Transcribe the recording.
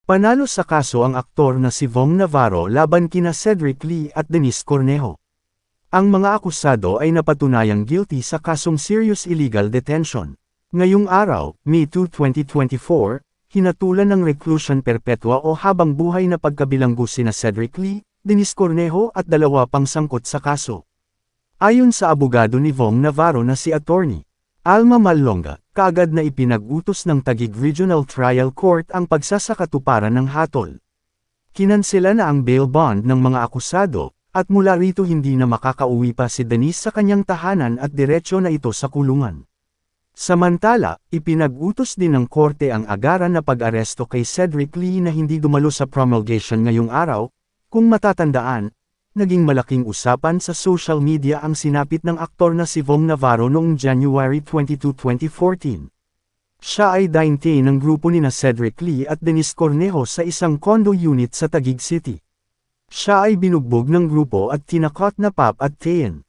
Panalo sa kaso ang aktor na si Vong Navarro laban kina Cedric Lee at Denise Cornejo. Ang mga akusado ay napatunayang guilty sa kasong serious illegal detention. Ngayong araw, May 2, 2024, hinatulan ng reclusion perpetua o habang buhay na pagkabilanggo sina Cedric Lee, Denise Cornejo at 2 pang sangkot sa kaso. Ayon sa abogado ni Vong Navarro na si Attorney Alma Malonga, kaagad na ipinag-utos ng Taguig Regional Trial Court ang pagsasakatuparan ng hatol. Kinansela na ang bail bond ng mga akusado, at mula rito hindi na makakauwi pa si Denise sa kanyang tahanan at diretsyo na ito sa kulungan. Samantala, ipinag-utos din ng korte ang agaran na pag-aresto kay Cedric Lee na hindi dumalo sa promulgation ngayong araw. Kung matatandaan, naging malaking usapan sa social media ang sinapit ng aktor na si Vong Navarro noong January 22, 2014. Siya ay dainte ng grupo nina Cedric Lee at Denise Cornejo sa isang condo unit sa Taguig City. Siya ay binugbog ng grupo at tinakot na Pap at Tayen.